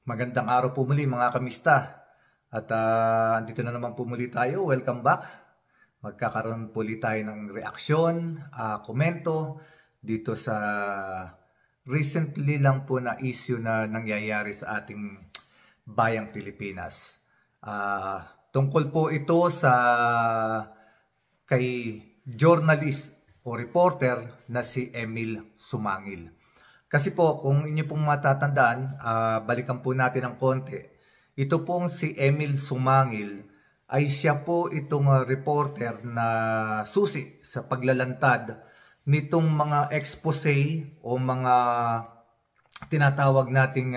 Magandang araw po muli mga kamista. At andito na naman po muli tayo. Welcome back. Magkakaroon po ulit tayo ng reaksyon, komento dito sa recently lang po na issue na nangyayari sa ating bayang Pilipinas. Tungkol po ito sa kay journalist o reporter na si Emil Sumangil. Kasi po, kung inyo pong matatandaan, balikan po natin ng konti. Ito pong si Emil Sumangil ay siya po itong reporter na susi sa paglalantad nitong mga expose o mga tinatawag nating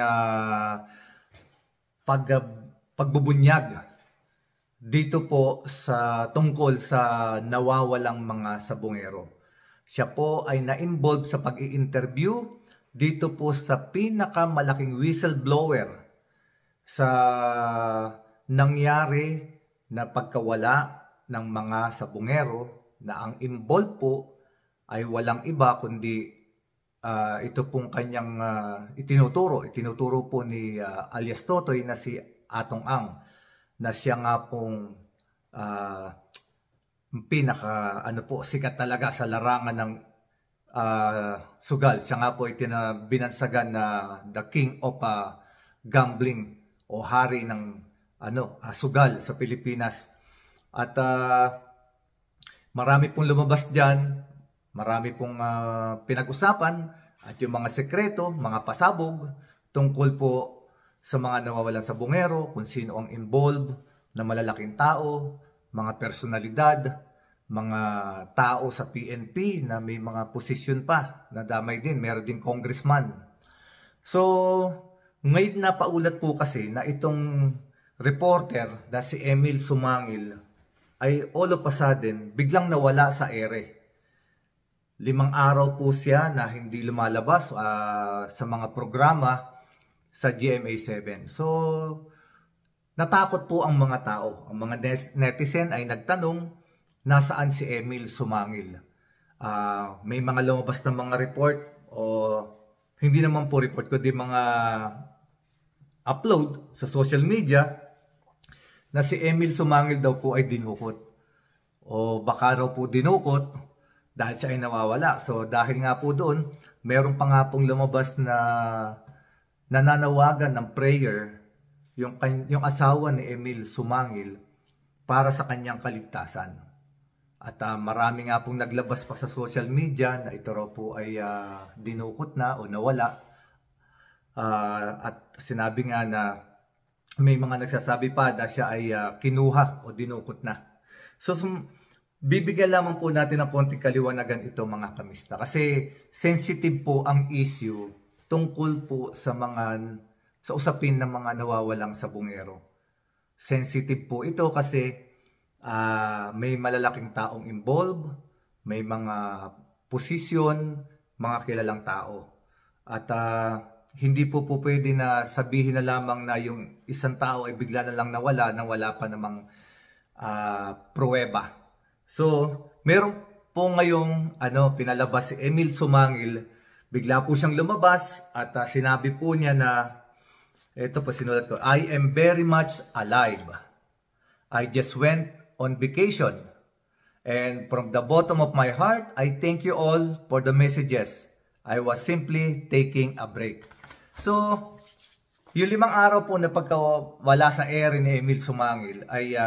pagbubunyag dito po sa tungkol sa nawawalang mga sabungero. Siya po ay na-involve sa pag-i-interview dito po sa pinakamalaking whistleblower sa nangyari na pagkawala ng mga sabungero na ang involved po ay walang iba kundi ito pong kanyang itinuturo po ni alias Totoy na si Atong Ang, na siya nga pong sikat talaga sa larangan ng sugal. Siya nga po binansagan na the king of gambling o hari ng sugal sa Pilipinas. At marami pong lumabas diyan, marami pong pinag-usapan at yung mga sekreto, mga pasabog tungkol po sa mga nawawalan sa bungero, kung sino ang involved na malalaking tao, mga personalidad, mga tao sa PNP na may mga posisyon pa na damay din, meron din congressman. So, ngayon na paulat po kasi na itong reporter na si Emil Sumangil ay all of a sudden biglang nawala sa ere. 5 araw po siya na hindi lumalabas sa mga programa sa GMA7. So, natakot po ang mga tao. Ang mga netizen ay nagtanong, nasaan si Emil Sumangil? May mga lumabas na mga report o hindi naman po report, kundi mga upload sa social media na si Emil Sumangil daw po ay dinukot. O baka raw po dinukot dahil siya ay nawawala. So dahil nga po doon, meron pa nga pong lumabas na nananawagan ng prayer yung asawa ni Emil Sumangil para sa kanyang kaligtasan. At marami nga pong naglabas pa sa social media na ito raw po ay dinukot na o nawala. At sinabi nga na may mga nagsasabi pa na siya ay kinuha o dinukot na. So bibigyan lamang po natin ng konting kaliwanagan ito mga kamista. Kasi sensitive po ang issue tungkol po sa usapin ng mga nawawalang sabungero. Sensitive po ito kasi may malalaking taong involved, may mga posisyon, mga kilalang tao. At hindi po pwede na sabihin na lamang na yung isang tao ay bigla na lang nawala nang wala pa namang pruweba. So, meron po ngayong pinalabas si Emil Sumangil. Bigla po siyang lumabas at sinabi po niya na, ito po sinulat ko, I am very much alive. I just went on vacation. And from the bottom of my heart, I thank you all for the messages. I was simply taking a break. So, yung 5 araw po na pagkawala sa ere ni Emil Sumangil ay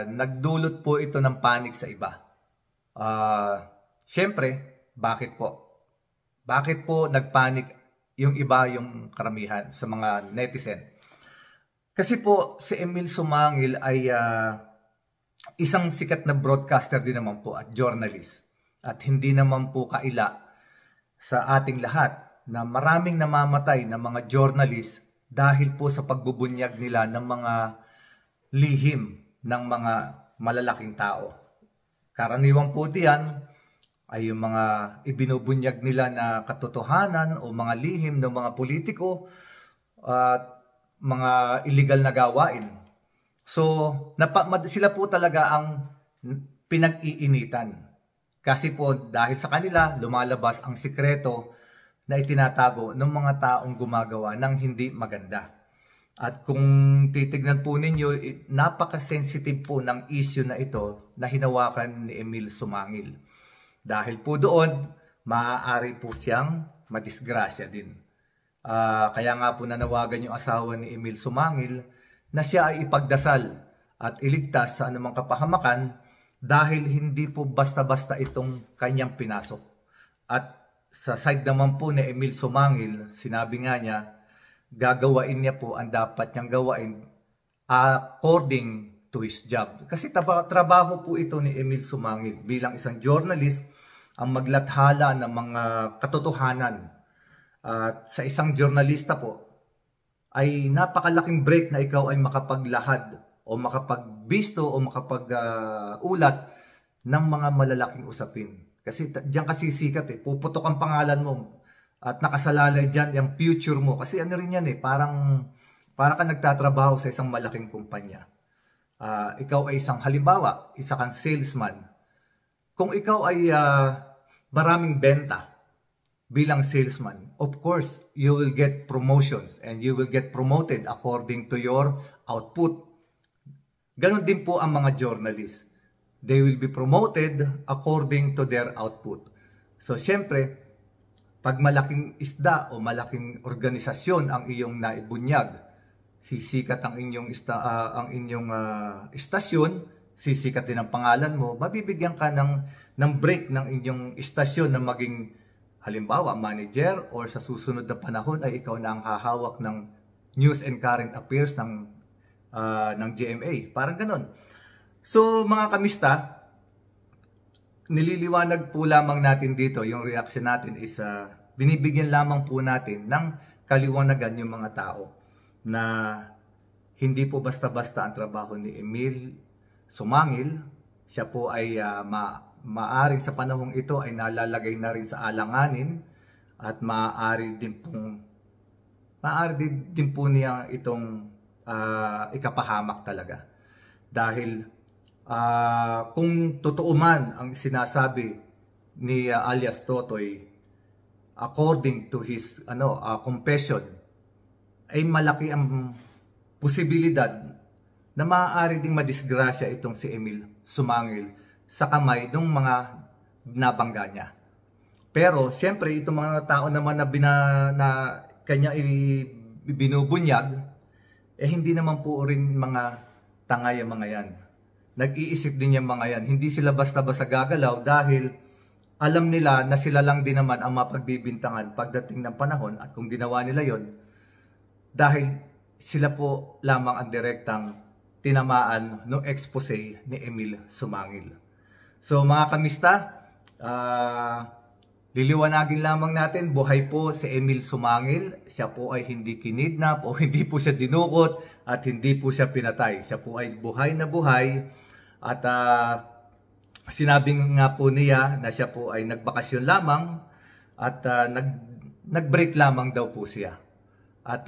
nagdulot po ito ng panic sa iba. Siyempre, bakit po? Bakit po nagpanic yung iba, yung karamihan sa mga netizen? Kasi po si Emil Sumangil ay isang sikat na broadcaster din naman po at journalist. At hindi naman po kaila sa ating lahat na maraming namamatay na mga journalist dahil po sa pagbubunyag nila ng mga lihim ng mga malalaking tao. Karaniwan po diyan ay yung mga ibinubunyag nila na katotohanan o mga lihim ng mga politiko at mga illegal na gawain. So, sila po talaga ang pinag-iinitan. Kasi po dahil sa kanila lumalabas ang sikreto na itinatago ng mga taong gumagawa ng hindi maganda. At kung titignan po ninyo, napaka-sensitive po ng issue na ito na hinawakan ni Emil Sumangil. Dahil po doon, maaari po siyang madisgrasya din. Kaya nga po nanawagan yung asawa ni Emil Sumangil na siya ay ipagdasal at iligtas sa anumang kapahamakan dahil hindi po basta-basta itong kanyang pinasok. At sa side naman po ni Emil Sumangil, sinabi nga niya, gagawain niya po ang dapat niyang gawain according to his job. Kasi trabaho po ito ni Emil Sumangil bilang isang journalist ang maglathala ng mga katotohanan. At sa isang journalista po, ay napakalaking break na ikaw ay makapaglahad o makapagbisto o makapag-ulat ng mga malalaking usapin. Kasi diyan kasi sikat puputok ang pangalan mo at nakasalalay diyan yung future mo. Kasi ano rin yan para ka nagtatrabaho sa isang malaking kumpanya. Ikaw ay isang halimbawa, isa kang salesman. Kung ikaw ay maraming benta bilang salesman, of course, you will get promotions and you will get promoted according to your output. Ganon din po ang mga journalists. They will be promoted according to their output. So, syempre, pag malaking isda o malaking organisasyon ang iyong naibunyag, sisikat ang inyong istasyon, sisikat din ang pangalan mo, mabibigyan ka ng break ng inyong istasyon na maging halimbawa manager or sa susunod na panahon ay ikaw na ang hahawak ng news and current affairs ng GMA. Parang ganon. So mga kamista, nililiwanag po lamang natin dito, yung reaction natin is binibigyan lamang po natin ng kaliwanagan yung mga tao na hindi po basta-basta ang trabaho ni Emil Sumangil. Siya po ay maaring sa panahong ito ay nalalagay na rin sa alanganin at maaari din po niya itong ikapahamak talaga. Dahil kung totoo man ang sinasabi ni alias Totoy according to his confession, ay malaki ang posibilidad na maaari ding madisgrasya itong si Emil Sumangil sa kamay ng mga nabangga niya. Pero siyempre itong mga tao naman na kanya binubunyag, hindi naman po rin mga tanga yung mga yan. Nag-iisip din yung mga yan. Hindi sila basta-basta gagalaw dahil alam nila na sila lang din naman ang mapagbibintangan pagdating ng panahon, at kung ginawa nila yon, dahil sila po lamang ang direktang tinamaan ng expose ni Emil Sumangil. So mga kamista, liliwanagin lamang natin, buhay po si Emil Sumangil. Siya po ay hindi kinidnap o hindi po siya dinukot at hindi po siya pinatay. Siya po ay buhay na buhay at sinabi nga po niya na siya po ay nagbakasyon lamang at nag-break lamang daw po siya. At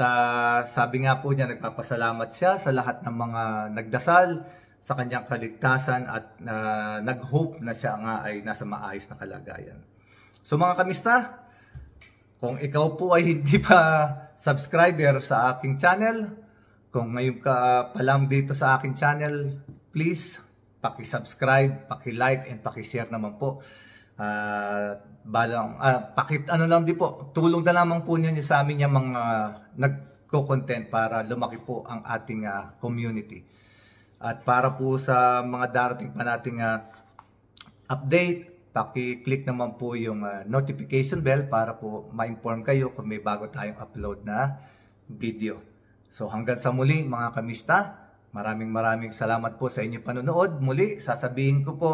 sabi nga po niya, nagpapasalamat siya sa lahat ng mga nagdasal sa kanyang kaligtasan at nag-hope na siya nga ay nasa maayos na kalagayan. So mga kamista, kung ikaw po ay hindi pa subscriber sa aking channel, kung ngayon ka pa lang dito sa aking channel, please paki-subscribe, paki-like and paki-share naman po. Tulong na lamang po niyo sa amin yung mga nagko-content para lumaki po ang ating community. At para po sa mga darating pa nating update, paki-click naman po yung notification bell para po ma-inform kayo kung may bago tayong upload na video. So hanggang sa muli mga kamista, maraming salamat po sa inyong panonood. Muli, sasabihin ko po,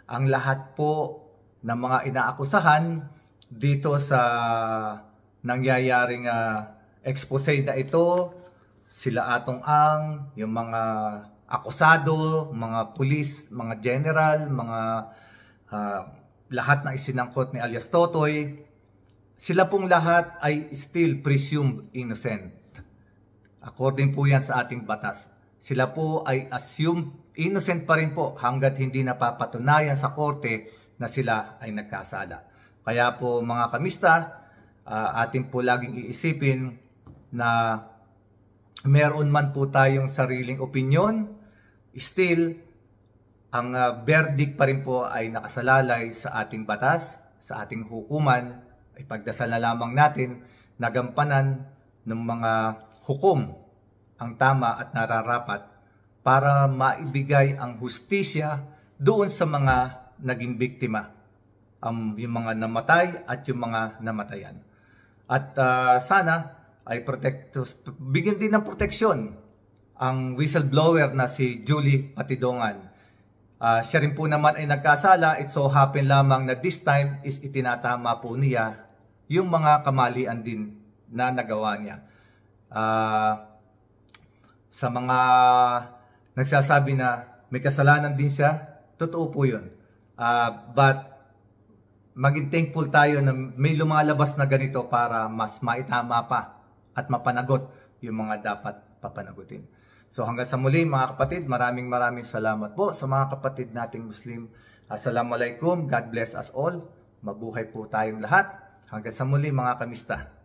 ang lahat po ng mga inaakusahan dito sa nangyayaring expose na ito, sila Atong Ang, yung mga akusado, mga pulis, mga general, mga lahat na isinangkot ni alias Totoy, sila pong lahat ay still presumed innocent. According po yan sa ating batas. Sila po ay assumed innocent pa rin po hanggat hindi napapatunayan sa korte na sila ay nagkasala. Kaya po mga kamista, ating po laging iisipin na meron man po tayong sariling opinyon, still, ang verdict pa rin po ay nakasalalay sa ating batas, sa ating hukuman. Ipagdasal na lamang natin na gampanan ng mga hukom ang tama at nararapat para maibigay ang hustisya doon sa mga naging biktima, yung mga namatay at yung mga namatayan. At sana ay bigyan din ng proteksyon ang whistleblower na si Julie Patidongan. Siya rin po naman ay nagkasala. It so happen lamang na this time is itinatama po niya yung mga kamalian din na nagawa niya. Sa mga nagsasabi na may kasalanan din siya, totoo po yun. But maging thankful tayo na may lumalabas na ganito para mas maitama pa at mapanagot yung mga dapat papanagutin. So hanggang sa muli mga kapatid, maraming salamat po sa mga kapatid nating Muslim. Assalamualaikum, God bless us all. Mabuhay po tayong lahat. Hanggang sa muli mga kamista.